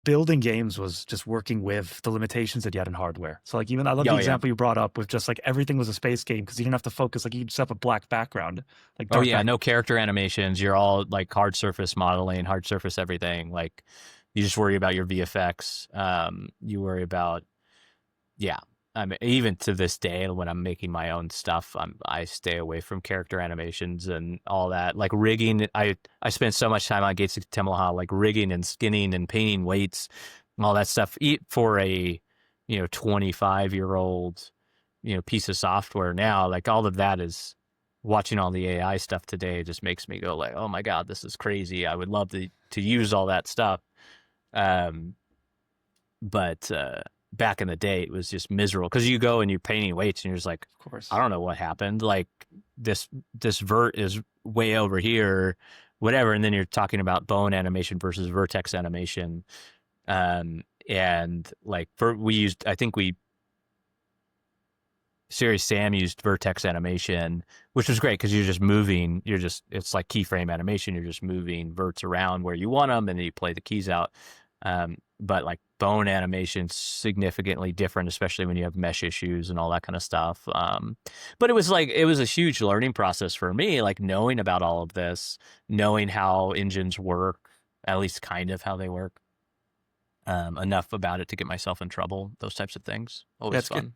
building games was just working with the limitations that you had in hardware. So like even I love the Oh yeah. example you brought up with just like everything was a space game because you didn't have to focus. Like you just have a black background, like Oh dark yeah. back. No character animations. You're all like hard surface modeling, hard surface everything. Like you just worry about your VFX. You worry about yeah. I mean, even to this day, when I'm making my own stuff, I stay away from character animations and all that. Like rigging, I spent so much time on Gates of Temlaha, like rigging and skinning and painting weights, and all that stuff. For a 25-year-old piece of software now, like all of that is watching all the AI stuff today just makes me go like, oh my god, this is crazy. I would love to use all that stuff. Um, but back in the day, it was just miserable because you go and you're painting weights and you're just like, Of course. I don't know what happened. Like this vert is way over here, whatever. And then you're talking about bone animation versus vertex animation. And like Serious Sam used vertex animation, which was great because you're just moving. It's like keyframe animation. You're just moving verts around where you want them, and then you play the keys out. But like bone animation, significantly different, especially when you have mesh issues and all that kind of stuff. But it was a huge learning process for me, like knowing about all of this, knowing how engines work, at least kind of how they work. Enough about it to get myself in trouble, those types of things. Always That's fun. good.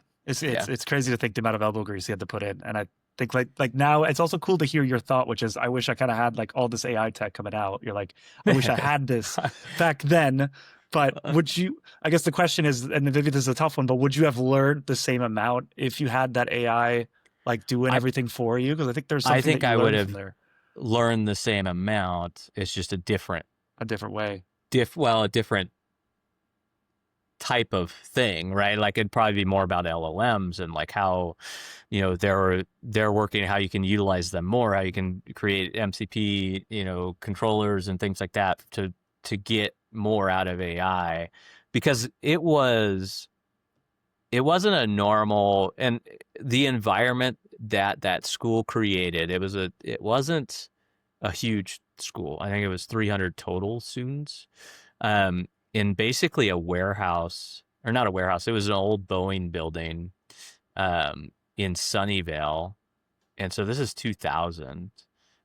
It's crazy to think the amount of elbow grease you had to put in. And I think like now it's also cool to hear your thought, which is I wish I kind of had like all this AI tech coming out. You're like, I wish I had this back then. But would you, I guess the question is, and maybe this is a tough one, but would you have learned the same amount if you had that AI like doing everything for you? Because I think there's something I think that you I would learned have from there. learned the same amount. It's just a different way. A different type of thing, right? Like it'd probably be more about LLMs and like how, they're working, how you can utilize them more, how you can create MCP, controllers and things like that to get more out of AI, because it wasn't a normal, and the environment that school created, it wasn't a huge school. I think it was 300 total students. In basically a warehouse, or not a warehouse, it was an old Boeing building in Sunnyvale. And so this is 2000,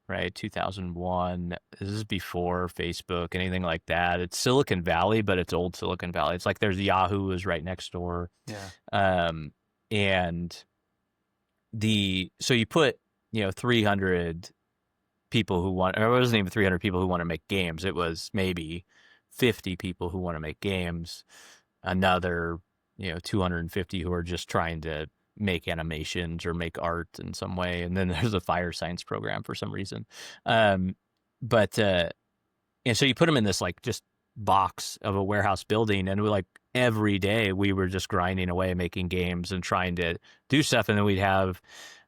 right? 2001. This is before Facebook, anything like that. It's Silicon Valley, but it's old Silicon Valley. It's like there's Yahoo is right next door. Yeah. And so you put, 300 people who want, or it wasn't even 300 people who want to make games. It was maybe 50 people who want to make games, another 250 who are just trying to make animations or make art in some way, and then there's a fire science program for some reason. And so you put them in this like just box of a warehouse building, and every day we were just grinding away making games and trying to do stuff. And then we'd have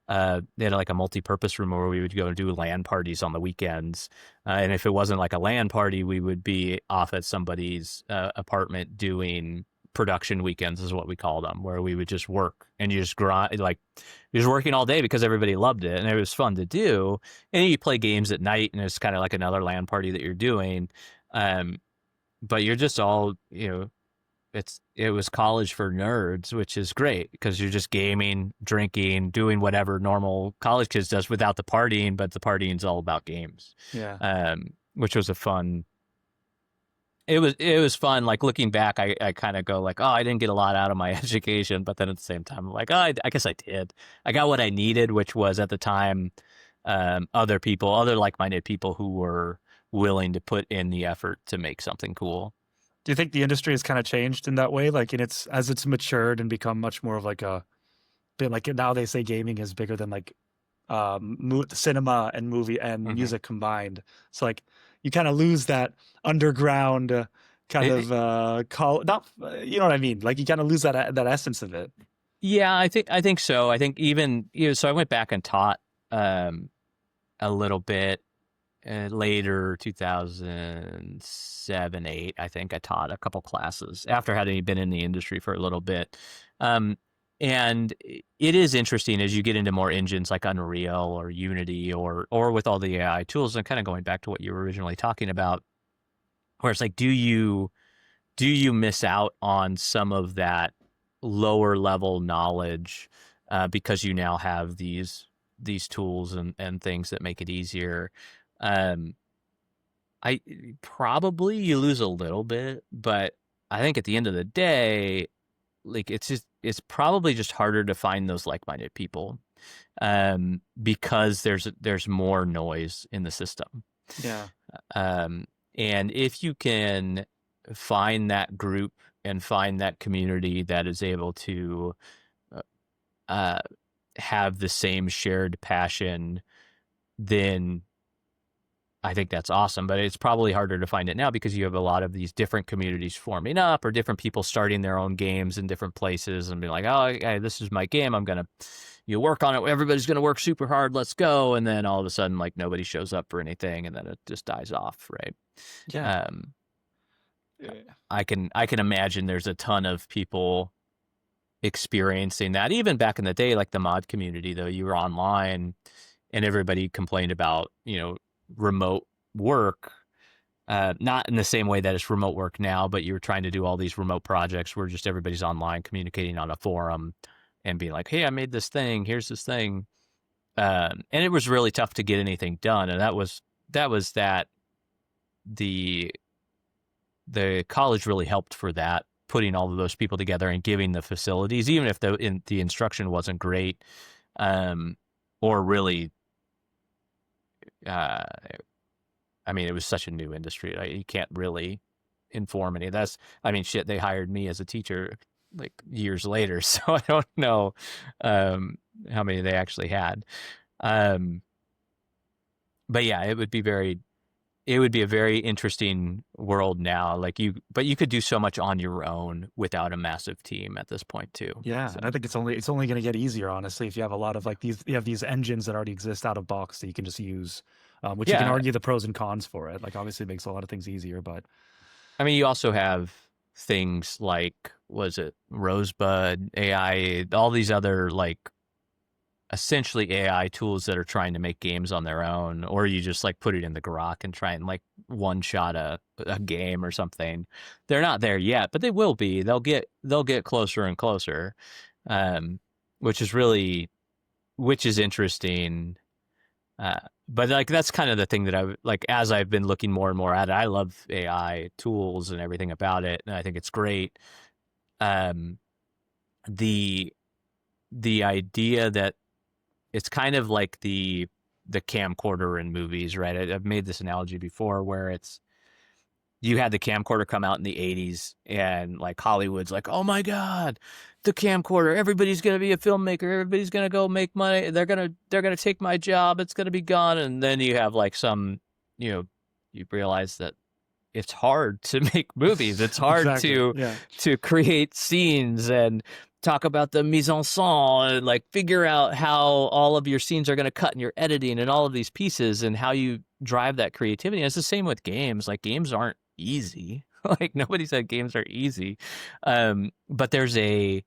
they had like a multi-purpose room where we would go and do LAN parties on the weekends. And if it wasn't like a LAN party, we would be off at somebody's apartment doing production weekends, is what we called them, where we would just work and you just grind, like you're just working all day because everybody loved it and it was fun to do. And you play games at night, and it's kind of like another LAN party that you're doing. But you're just all, it was college for nerds, which is great because you're just gaming, drinking, doing whatever normal college kids does without the partying, but the partying's all about games. Yeah. Which was a fun. It was fun. Like looking back, I kind of go like, oh, I didn't get a lot out of my education, but then at the same time, I'm like, oh, I guess I did. I got what I needed, which was at the time, other like-minded people who were willing to put in the effort to make something cool. Do you think the industry has kind of changed in that way? Like as it's matured and become much more of like now they say gaming is bigger than like cinema and movie and music combined. So like you kind of lose that underground you know what I mean? Like you kind of lose that essence of it. Yeah, I think so. I think even, so I went back and taught a little bit later, 2007, 8, I think I taught a couple classes after having been in the industry for a little bit. And it is interesting as you get into more engines like Unreal or Unity or with all the AI tools, and kind of going back to what you were originally talking about, where it's like, do you do you miss out on some of that lower level knowledge because you now have these tools and things that make it easier? I probably you lose a little bit, but I think at the end of the day, like it's probably just harder to find those like-minded people because there's more noise in the system. Yeah. And if you can find that group and find that community that is able to have the same shared passion, then I think that's awesome. But it's probably harder to find it now because you have a lot of these different communities forming up, or different people starting their own games in different places and being like, oh, okay, this is my game. I'm going to work on it. Everybody's going to work super hard. Let's go. And then all of a sudden, like, nobody shows up for anything, and then it just dies off. Right. Yeah. I can imagine there's a ton of people experiencing that. Even back in the day, like the mod community, though, you were online and everybody complained about, remote work, not in the same way that it's remote work now, but you were trying to do all these remote projects where just everybody's online communicating on a forum and being like, hey, I made this thing, here's this thing. And it was really tough to get anything done. And that was the college really helped for that, putting all of those people together and giving the facilities, even if the instruction wasn't great, or really, I mean, it was such a new industry. Right? You can't really inform any of that. Shit, they hired me as a teacher like years later, so I don't know how many they actually had. But yeah, it would be a very interesting world now. But you could do so much on your own without a massive team at this point too. Yeah, So. and I think it's only going to get easier, honestly, if you have a lot of you have these engines that already exist out of box that you can just use, which you can argue the pros and cons for it. Like, obviously, it makes a lot of things easier, but I mean, you also have things like, was it Rosebud AI, all these other like essentially AI tools that are trying to make games on their own, or you just like put it in the grok and try and like one shot a game or something. They're not there yet, but they will be. They'll get closer and closer, which is interesting. But like, that's kind of the thing that as I've been looking more and more at it, I love AI tools and everything about it, and I think it's great. The idea that it's kind of like the camcorder in movies, right? I've made this analogy before where you had the camcorder come out in the 80s and like Hollywood's like, oh my God, the camcorder, everybody's going to be a filmmaker. Everybody's going to go make money. They're going to take my job. It's going to be gone. And then you have like you realize that it's hard to make movies. It's hard to create scenes and talk about the mise en scène and like figure out how all of your scenes are going to cut in your editing and all of these pieces and how you drive that creativity. And it's the same with games. Like, games aren't easy. Like, nobody said games are easy. But there's a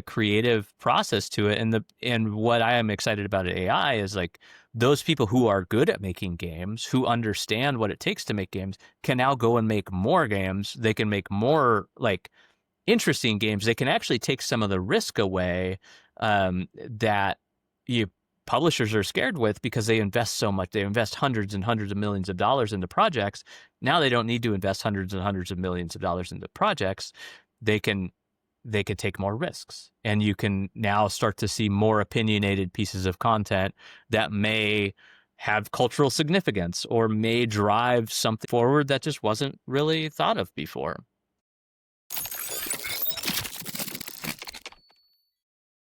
creative process to it. And what I am excited about at AI is like those people who are good at making games, who understand what it takes to make games, can now go and make more games. They can make more like interesting games. They can actually take some of the risk away that publishers are scared with because they invest so much. They invest hundreds and hundreds of millions of dollars into projects. Now they don't need to invest hundreds and hundreds of millions of dollars into projects. They can take more risks, and you can now start to see more opinionated pieces of content that may have cultural significance or may drive something forward that just wasn't really thought of before.